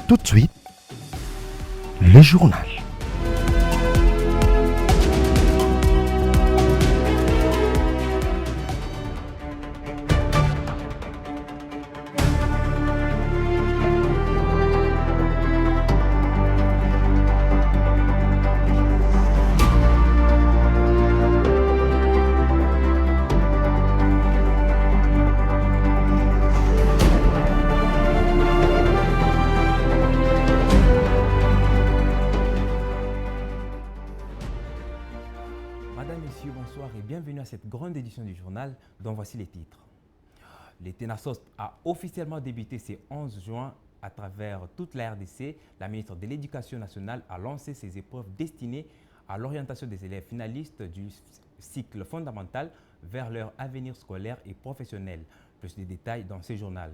Tout de suite, le journal. Madame, Messieurs, bonsoir et bienvenue à cette grande édition du journal dont voici les titres. Le TENASOSP a officiellement débuté ce 11 juin à travers toute la RDC. La ministre de l'Éducation nationale a lancé ses épreuves destinées à l'orientation des élèves finalistes du cycle fondamental vers leur avenir scolaire et professionnel. Plus de détails dans ce journal.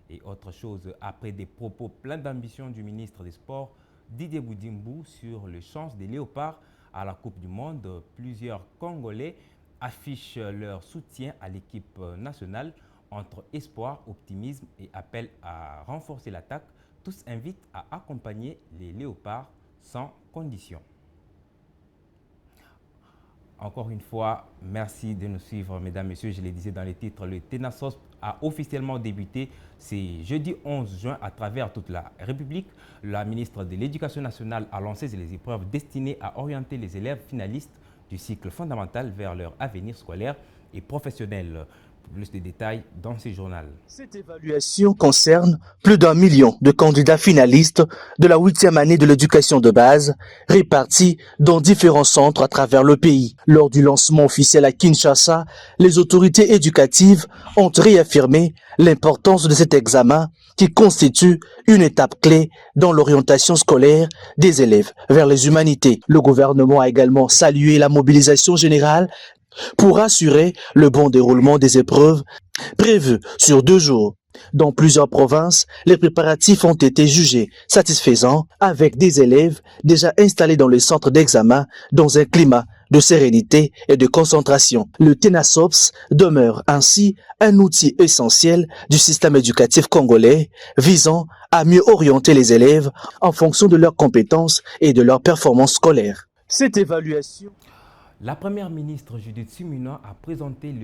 Et autre chose, après des propos pleins d'ambition du ministre des Sports, Didier Boudimbou, sur les chances des léopards à la Coupe du Monde, plusieurs Congolais affichent leur soutien à l'équipe nationale entre espoir, optimisme et appel à renforcer l'attaque. Tous invitent à accompagner les léopards sans condition. Encore une fois, merci de nous suivre, mesdames, messieurs. Je le disais dans les titres, le TENASOSP a officiellement débuté ce jeudi 11 juin à travers toute la République. La ministre de l'Éducation nationale a lancé les épreuves destinées à orienter les élèves finalistes du cycle fondamental vers leur avenir scolaire et professionnel. Plus de détails dans ce journal. Cette évaluation concerne plus d'1 million de candidats finalistes de la 8e année de l'éducation de base, répartis dans différents centres à travers le pays. Lors du lancement officiel à Kinshasa, les autorités éducatives ont réaffirmé l'importance de cet examen qui constitue une étape clé dans l'orientation scolaire des élèves vers les humanités. Le gouvernement a également salué la mobilisation générale pour assurer le bon déroulement des épreuves prévues sur 2 jours. Dans plusieurs provinces, les préparatifs ont été jugés satisfaisants avec des élèves déjà installés dans les centres d'examen dans un climat de sérénité et de concentration. Le TENASOSP demeure ainsi un outil essentiel du système éducatif congolais visant à mieux orienter les élèves en fonction de leurs compétences et de leurs performances scolaires. Cette évaluation... La première ministre Judith Suminwa a présenté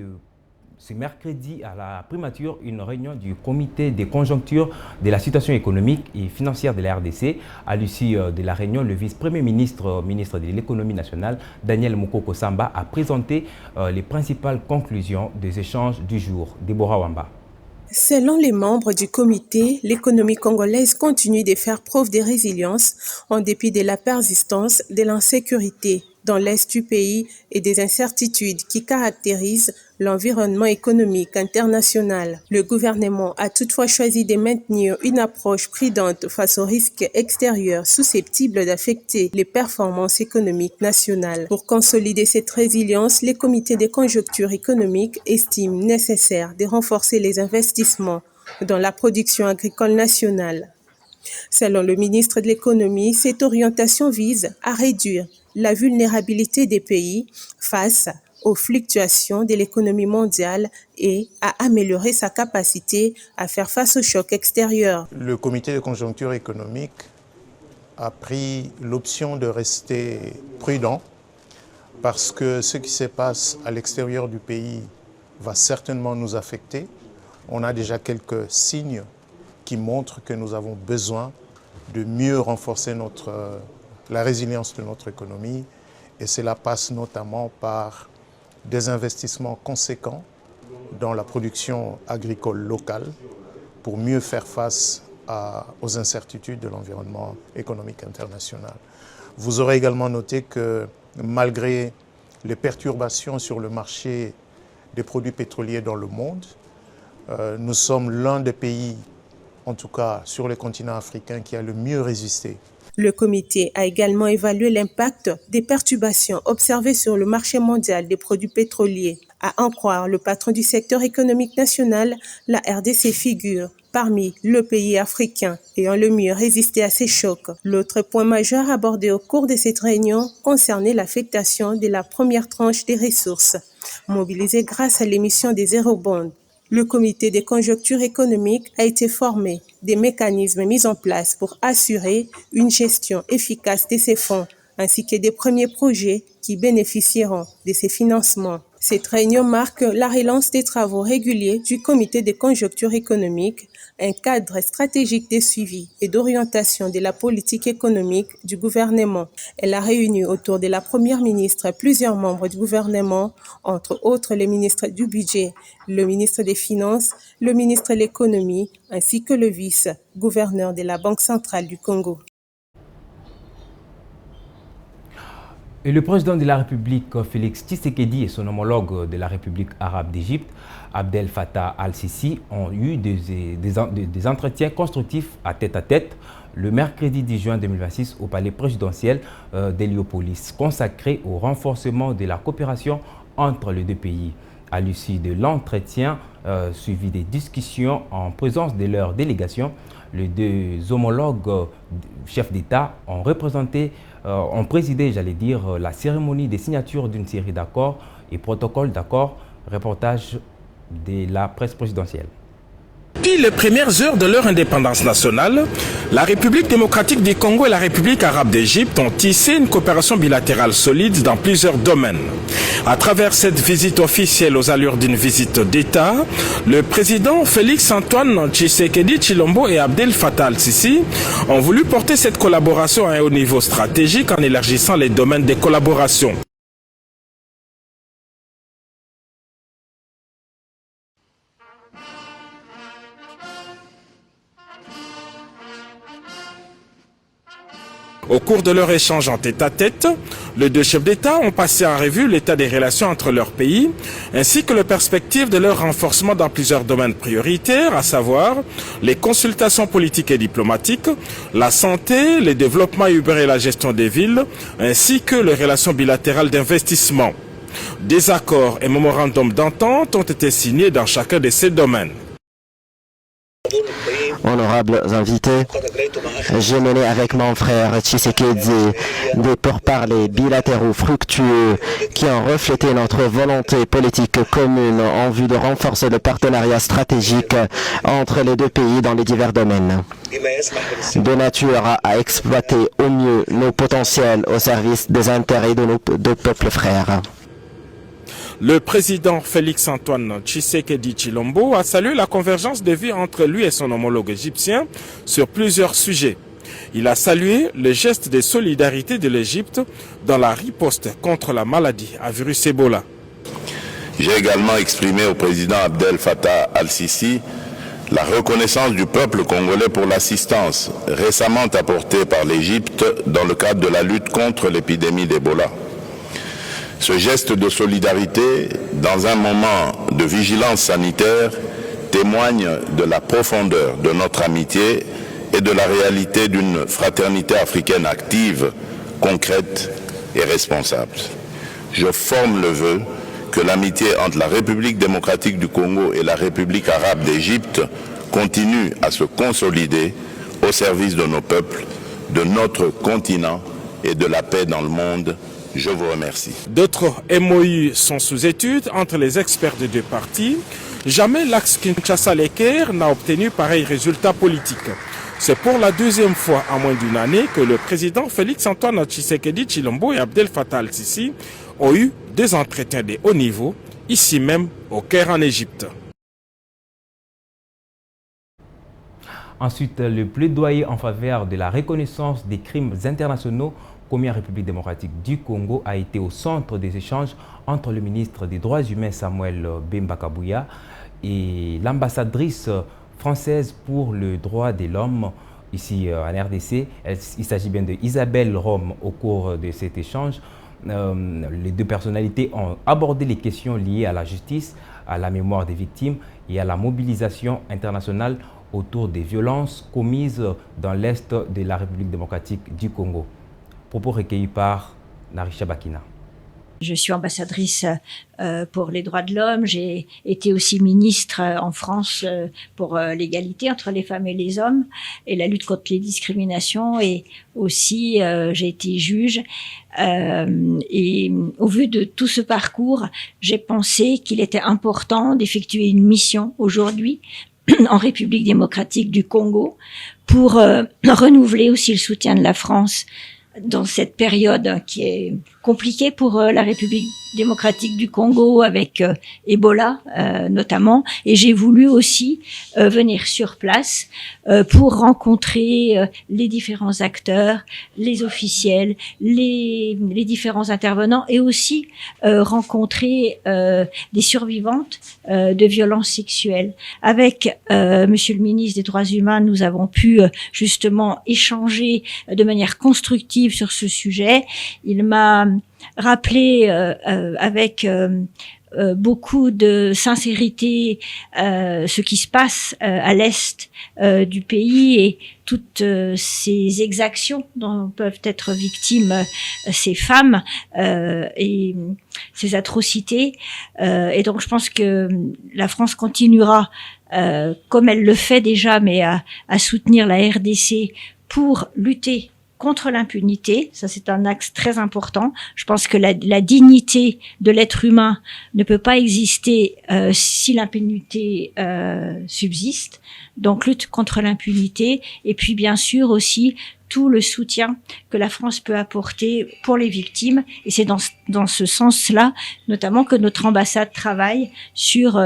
ce mercredi à la primature une réunion du comité des conjonctures de la situation économique et financière de la RDC. À l'issue de la réunion, le vice-premier ministre de l'économie nationale, Daniel Mukoko Samba, a présenté les principales conclusions des échanges du jour. Déborah Wamba. Selon les membres du comité, l'économie congolaise continue de faire preuve de résilience en dépit de la persistance de l'insécurité dans l'est du pays et des incertitudes qui caractérisent l'environnement économique international. Le gouvernement a toutefois choisi de maintenir une approche prudente face aux risques extérieurs susceptibles d'affecter les performances économiques nationales. Pour consolider cette résilience, les comités de conjoncture économique estiment nécessaire de renforcer les investissements dans la production agricole nationale. Selon le ministre de l'économie, cette orientation vise à réduire la vulnérabilité des pays face aux fluctuations de l'économie mondiale et à améliorer sa capacité à faire face aux chocs extérieurs. Le comité de conjoncture économique a pris l'option de rester prudent parce que ce qui se passe à l'extérieur du pays va certainement nous affecter. On a déjà quelques signes qui montrent que nous avons besoin de mieux renforcer la résilience de notre économie et cela passe notamment par des investissements conséquents dans la production agricole locale pour mieux faire face aux incertitudes de l'environnement économique international. Vous aurez également noté que malgré les perturbations sur le marché des produits pétroliers dans le monde, nous sommes l'un des pays, en tout cas sur le continent africain, qui a le mieux résisté. Le comité a également évalué l'impact des perturbations observées sur le marché mondial des produits pétroliers. À en croire le patron du secteur économique national, la RDC figure parmi les pays africains ayant le mieux résisté à ces chocs. L'autre point majeur abordé au cours de cette réunion concernait l'affectation de la première tranche des ressources, mobilisée grâce à l'émission des eurobonds. Le comité des conjonctures économiques a été formé, des mécanismes mis en place pour assurer une gestion efficace de ces fonds, ainsi que des premiers projets qui bénéficieront de ces financements. Cette réunion marque la relance des travaux réguliers du comité des conjonctures économiques, un cadre stratégique de suivi et d'orientation de la politique économique du gouvernement. Elle a réuni autour de la première ministre plusieurs membres du gouvernement, entre autres le ministre du Budget, le ministre des Finances, le ministre de l'Économie, ainsi que le vice-gouverneur de la Banque centrale du Congo. Et le président de la République, Félix Tshisekedi, et son homologue de la République arabe d'Égypte, Abdel Fattah al-Sisi, ont eu des entretiens constructifs à tête le mercredi 10 juin 2026 au palais présidentiel d'Héliopolis, consacré au renforcement de la coopération entre les deux pays. À l'issue de l'entretien, suivi des discussions en présence de leur délégation, les deux homologues chefs d'État ont présidé, la cérémonie des signatures d'une série d'accords et protocoles d'accords. Reportage de la presse présidentielle. Depuis les premières heures de leur indépendance nationale, la République démocratique du Congo et la République arabe d'Égypte ont tissé une coopération bilatérale solide dans plusieurs domaines. À travers cette visite officielle aux allures d'une visite d'État, le président Félix-Antoine Tshisekedi Tshilombo et Abdel Fattah al-Sisi ont voulu porter cette collaboration à un haut niveau stratégique en élargissant les domaines de collaboration. Au cours de leur échange en tête-à-tête, les deux chefs d'État ont passé en revue l'état des relations entre leurs pays, ainsi que les perspectives de leur renforcement dans plusieurs domaines prioritaires, à savoir les consultations politiques et diplomatiques, la santé, le développement urbain et la gestion des villes, ainsi que les relations bilatérales d'investissement. Des accords et mémorandums d'entente ont été signés dans chacun de ces domaines. Honorables invités, j'ai mené avec mon frère Tshisekedi des pourparlers bilatéraux fructueux qui ont reflété notre volonté politique commune en vue de renforcer le partenariat stratégique entre les deux pays dans les divers domaines, de nature à exploiter au mieux nos potentiels au service des intérêts de nos deux peuples frères. Le président Félix-Antoine Tshisekedi Tshilombo a salué la convergence de vues entre lui et son homologue égyptien sur plusieurs sujets. Il a salué le geste de solidarité de l'Égypte dans la riposte contre la maladie à virus Ebola. J'ai également exprimé au président Abdel Fattah al-Sisi la reconnaissance du peuple congolais pour l'assistance récemment apportée par l'Égypte dans le cadre de la lutte contre l'épidémie d'Ebola. Ce geste de solidarité, dans un moment de vigilance sanitaire, témoigne de la profondeur de notre amitié et de la réalité d'une fraternité africaine active, concrète et responsable. Je forme le vœu que l'amitié entre la République démocratique du Congo et la République arabe d'Égypte continue à se consolider au service de nos peuples, de notre continent et de la paix dans le monde. Je vous remercie. D'autres MOU sont sous étude entre les experts des deux parties. Jamais l'axe Kinshasa-Leker n'a obtenu pareil résultat politique. C'est pour la deuxième fois en moins d'une année que le président Félix-Antoine Tshisekedi Tshilombo et Abdel Fattah al-Sisi ont eu des entretiens de haut niveau, ici même au Caire en Égypte. Ensuite, le plaidoyer en faveur de la reconnaissance des crimes internationaux commis en République démocratique du Congo a été au centre des échanges entre le ministre des Droits humains Samuel Bemba Kabouya et l'ambassadrice française pour le droit de l'homme ici en RDC. Il s'agit bien de Isabelle Rome. Au cours de cet échange, les deux personnalités ont abordé les questions liées à la justice, à la mémoire des victimes et à la mobilisation internationale autour des violences commises dans l'Est de la République démocratique du Congo. Propos recueillis par Narisha Bakina. Je suis ambassadrice pour les droits de l'homme. J'ai été aussi ministre en France pour l'égalité entre les femmes et les hommes et la lutte contre les discriminations. Et aussi, j'ai été juge. Et au vu de tout ce parcours, j'ai pensé qu'il était important d'effectuer une mission aujourd'hui en République démocratique du Congo pour renouveler aussi le soutien de la France dans cette période qui est compliquée pour la République démocratique du Congo avec Ebola notamment. Et j'ai voulu aussi venir sur place pour rencontrer les différents acteurs, les officiels, les différents intervenants et aussi rencontrer des survivantes de violences sexuelles. Avec Monsieur le ministre des Droits humains, nous avons pu justement échanger de manière constructive sur ce sujet. Il m'a rappelé avec beaucoup de sincérité ce qui se passe à l'est du pays et toutes ces exactions dont peuvent être victimes ces femmes et ces atrocités. Et donc je pense que la France continuera, comme elle le fait déjà, mais à soutenir la RDC pour lutter contre l'impunité. Ça, c'est un axe très important. Je pense que la dignité de l'être humain ne peut pas exister si l'impunité subsiste. Donc, lutte contre l'impunité. Et puis, bien sûr, aussi tout le soutien que la France peut apporter pour les victimes. Et c'est dans ce sens-là, notamment, que notre ambassade travaille sur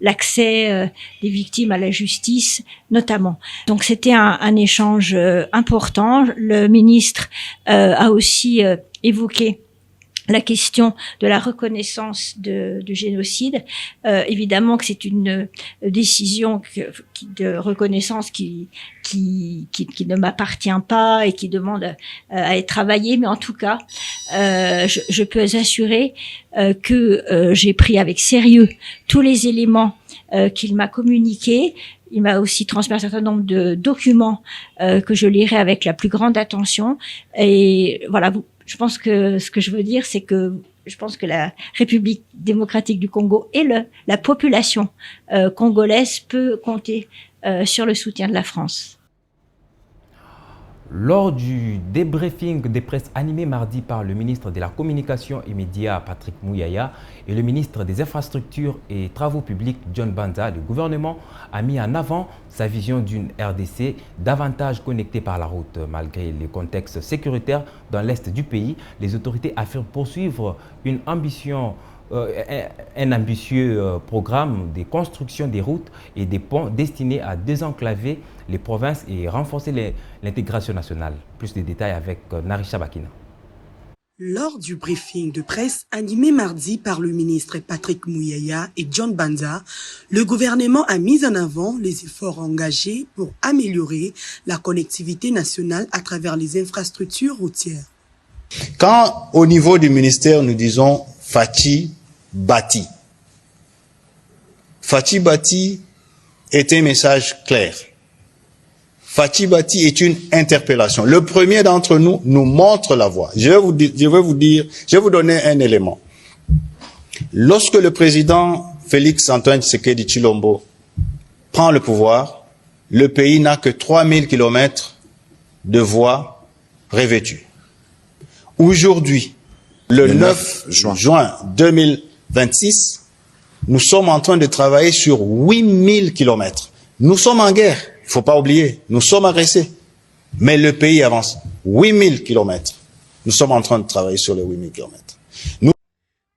l'accès des victimes à la justice, notamment. Donc, c'était un échange important. Le ministre a aussi évoqué la question de la reconnaissance du génocide. Évidemment que c'est une décision de reconnaissance qui ne m'appartient pas et qui demande à être travaillée, mais en tout cas, je peux assurer que j'ai pris avec sérieux tous les éléments qu'il m'a communiqués. Il m'a aussi transmis un certain nombre de documents que je lirai avec la plus grande attention. Et voilà, je pense que ce que je veux dire, c'est que je pense que la République démocratique du Congo et la population congolaise peut compter sur le soutien de la France. Lors du débriefing des presses animé mardi par le ministre de la Communication et Médias, Patrick Mouyaya, et le ministre des Infrastructures et Travaux publics, John Banza, le gouvernement a mis en avant sa vision d'une RDC davantage connectée par la route. Malgré le contexte sécuritaire dans l'est du pays, les autorités affirment poursuivre un ambitieux programme de construction des routes et des ponts destinés à désenclaver les provinces et renforcer l'intégration nationale. Plus de détails avec Narisha Bakina. Lors du briefing de presse animé mardi par le ministre Patrick Mouyaya et John Banza, le gouvernement a mis en avant les efforts engagés pour améliorer la connectivité nationale à travers les infrastructures routières. Quand au niveau du ministère nous disons Fachi Bati, Fachi Bati est un message clair. Fachi Bati est une interpellation. Le premier d'entre nous montre la voie. Je vais vous donner un élément. Lorsque le président Félix Antoine Tshisekedi Tshilombo prend le pouvoir, le pays n'a que 3000 km de voies revêtues. Aujourd'hui, le 9 juin 2026, nous sommes en train de travailler sur 8000 km. Nous sommes en guerre. Il ne faut pas oublier, nous sommes agressés. Mais le pays avance. 8000 km. Nous sommes en train de travailler sur les 8000 km.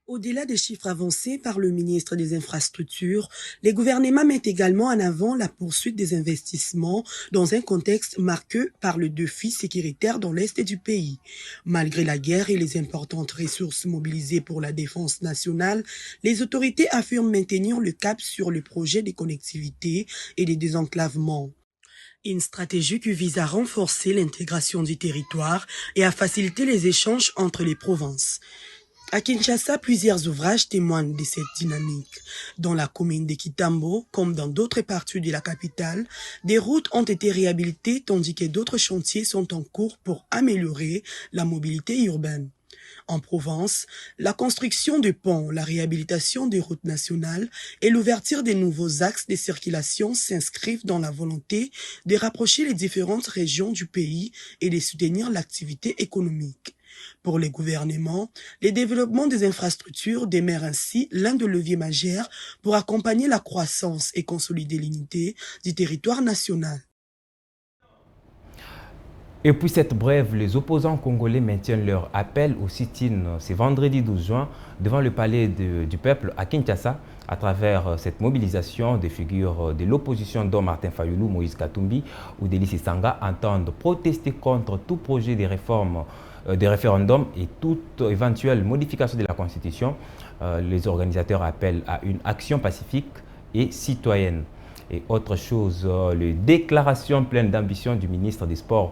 Au-delà des chiffres avancés par le ministre des Infrastructures, les gouvernements mettent également en avant la poursuite des investissements dans un contexte marqué par le défi sécuritaire dans l'est du pays. Malgré la guerre et les importantes ressources mobilisées pour la défense nationale, les autorités affirment maintenir le cap sur le projet de connectivité et de désenclavement. Une stratégie qui vise à renforcer l'intégration du territoire et à faciliter les échanges entre les provinces. À Kinshasa, plusieurs ouvrages témoignent de cette dynamique. Dans la commune de Kitambo, comme dans d'autres parties de la capitale, des routes ont été réhabilitées tandis que d'autres chantiers sont en cours pour améliorer la mobilité urbaine. En Provence, la construction de ponts, la réhabilitation des routes nationales et l'ouverture des nouveaux axes de circulation s'inscrivent dans la volonté de rapprocher les différentes régions du pays et de soutenir l'activité économique. Pour les gouvernements, le développement des infrastructures demeure ainsi l'un des leviers majeurs pour accompagner la croissance et consolider l'unité du territoire national. Et puis cette brève, les opposants congolais maintiennent leur appel au sit-in ce vendredi 12 juin devant le palais du peuple à Kinshasa. À travers cette mobilisation, des figures de l'opposition dont Martin Fayulu, Moïse Katumbi ou Délice Sanga entendent protester contre tout projet de réforme des référendums et toute éventuelle modification de la Constitution. Les organisateurs appellent à une action pacifique et citoyenne. Et autre chose, les déclarations pleines d'ambition du ministre des Sports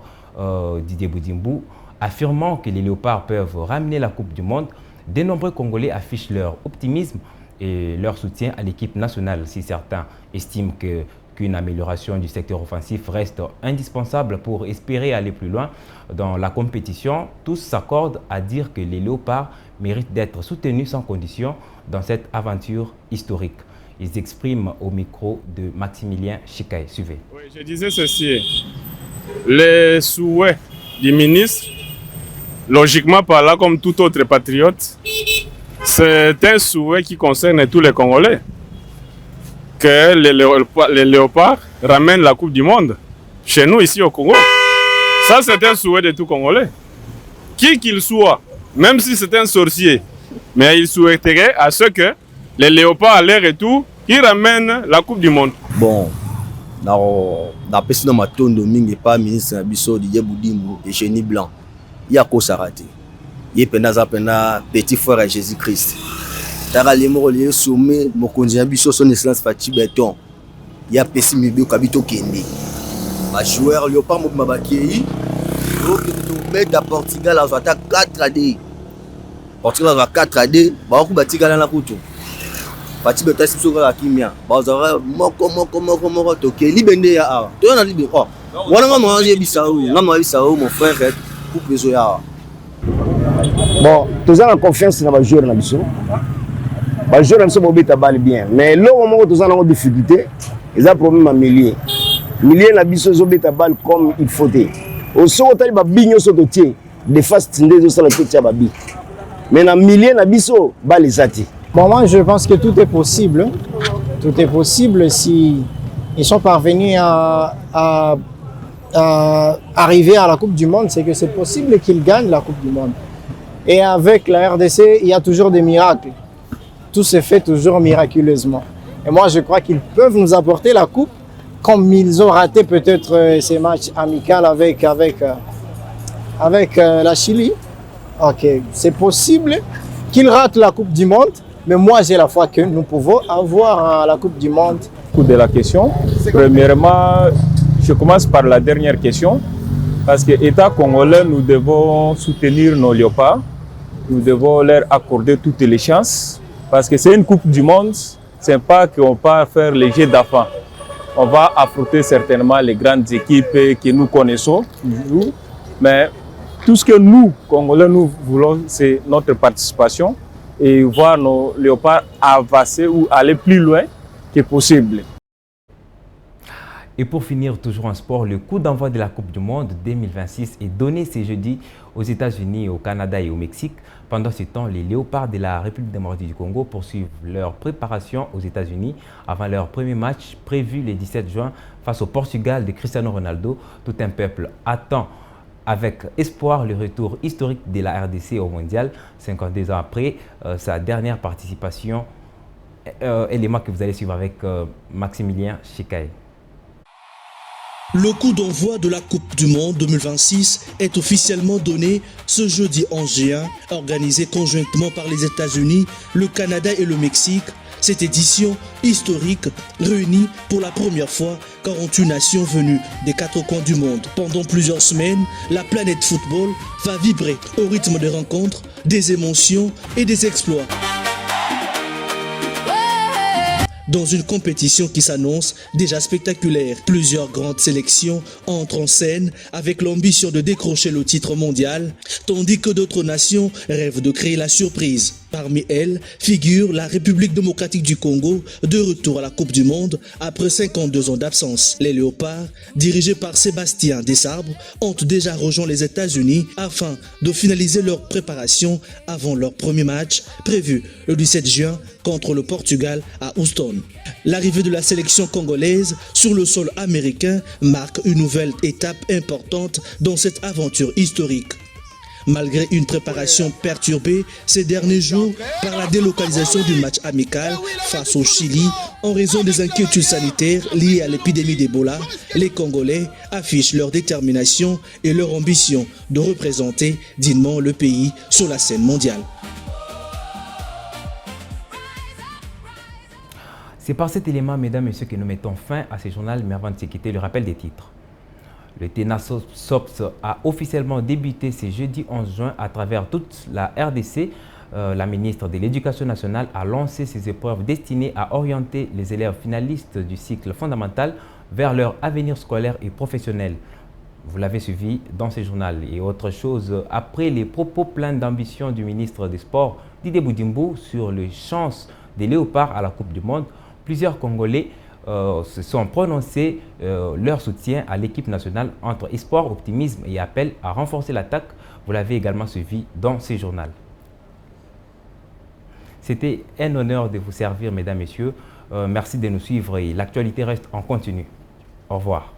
Didier Boudimbo, affirmant que les Léopards peuvent ramener la Coupe du Monde. De nombreux Congolais affichent leur optimisme et leur soutien à l'équipe nationale. Si certains estiment qu'une amélioration du secteur offensif reste indispensable pour espérer aller plus loin dans la compétition, tous s'accordent à dire que les Léopards méritent d'être soutenus sans condition dans cette aventure historique. Ils expriment au micro de Maximilien Chikaye. Suivez. Oui, je disais ceci. Les souhaits du ministre, logiquement parlant comme tout autre patriote, c'est un souhait qui concerne tous les Congolais. Que les Léopards ramènent la Coupe du Monde chez nous ici au Congo. Ça, c'est un souhait de tout Congolais. Qui qu'il soit, même si c'est un sorcier, mais il souhaiterait à ce que les Léopards à leur retour, ils ramènent la Coupe du Monde. Bon, na pesi na matondo mingi pa ministre na biso Didier Boudimbo et Génie Blanc. Il y a quoi s'arrêter. Il pena petit frère à Jésus-Christ. Tara les mots les sommet mon conduit biso son excellence Fati Beton. Il y a pesi mibio kabito kende. Ma joueur Léopard mo mabaki. Donc to mettre à Portugal à 4AD. Portugal à 4AD, ba ko batika na kutu. Fati Beton si so ka kimia. Ba zara moko to ke libende ya a. To na libe oh. Wana nga manger bisao, nga ma bisao mon frère pour besoin ya. Bon, tous en confiance dans les joueurs na biso. Les joueurs sont bien, mais là au moment où tous en difficulté, ils ont problème à milliers. Milliers na biso zo beta balle comme il faut. Au second temps ba bigno so to tie, de face tinde zo sala to tia ba bi. Mais na milliers na biso balle zati. Bon, moi je pense que tout est possible. Tout est possible si ils sont parvenus à arriver à la Coupe du Monde, c'est que c'est possible qu'ils gagnent la Coupe du Monde. Et avec la RDC, il y a toujours des miracles. Tout se fait toujours miraculeusement. Et moi, je crois qu'ils peuvent nous apporter la coupe, comme ils ont raté peut-être ces matchs amicaux avec la Chili. Ok, c'est possible qu'ils ratent la Coupe du Monde, mais moi, j'ai la foi que nous pouvons avoir la Coupe du Monde. De la question. Premièrement, je commence par la dernière question. Parce que l'État congolais, nous devons soutenir nos léopards. Nous devons leur accorder toutes les chances. Parce que c'est une Coupe du Monde. Ce n'est pas qu'on va faire les jeux d'enfants. On va affronter certainement les grandes équipes que nous connaissons toujours. Mais tout ce que nous, Congolais, nous voulons, c'est notre participation et voir nos léopards avancer ou aller plus loin que possible. Et pour finir, toujours en sport, le coup d'envoi de la Coupe du Monde 2026 est donné ce jeudi aux États-Unis, au Canada et au Mexique. Pendant ce temps, les Léopards de la République démocratique du Congo poursuivent leur préparation aux États-Unis avant leur premier match prévu le 17 juin face au Portugal de Cristiano Ronaldo. Tout un peuple attend avec espoir le retour historique de la RDC au Mondial, 52 ans après sa dernière participation. Élément que vous allez suivre avec Maximilien Chikaye. Le coup d'envoi de la Coupe du Monde 2026 est officiellement donné ce jeudi 11 juin, organisé conjointement par les États-Unis, le Canada et le Mexique. Cette édition historique réunit pour la première fois 48 nations venues des 4 coins du monde. Pendant plusieurs semaines, la planète football va vibrer au rythme des rencontres, des émotions et des exploits. dans une compétition qui s'annonce déjà spectaculaire. Plusieurs grandes sélections entrent en scène avec l'ambition de décrocher le titre mondial, tandis que d'autres nations rêvent de créer la surprise. Parmi elles figure la République démocratique du Congo, de retour à la Coupe du Monde après 52 ans d'absence. Les Léopards, dirigés par Sébastien Desabre, ont déjà rejoint les États-Unis afin de finaliser leur préparation avant leur premier match prévu le 17 juin contre le Portugal à Houston. L'arrivée de la sélection congolaise sur le sol américain marque une nouvelle étape importante dans cette aventure historique. Malgré une préparation perturbée ces derniers jours par la délocalisation du match amical face au Chili en raison des inquiétudes sanitaires liées à l'épidémie d'Ebola, les Congolais affichent leur détermination et leur ambition de représenter dignement le pays sur la scène mondiale. C'est par cet élément, mesdames et messieurs, que nous mettons fin à ce journal, mais avant de se quitter, le rappel des titres. Le TENASOPS a officiellement débuté ce jeudi 11 juin à travers toute la RDC. La ministre de l'Éducation nationale a lancé ses épreuves destinées à orienter les élèves finalistes du cycle fondamental vers leur avenir scolaire et professionnel. Vous l'avez suivi dans ce journal. Et autre chose, après les propos pleins d'ambition du ministre des Sports, Didier Boudimbo, sur les chances des Léopards à la Coupe du Monde, plusieurs Congolais se sont prononcés leur soutien à l'équipe nationale entre espoir, optimisme et appel à renforcer l'attaque. Vous l'avez également suivi dans ce journal. C'était un honneur de vous servir, mesdames, messieurs. Merci de nous suivre et l'actualité reste en continu. Au revoir.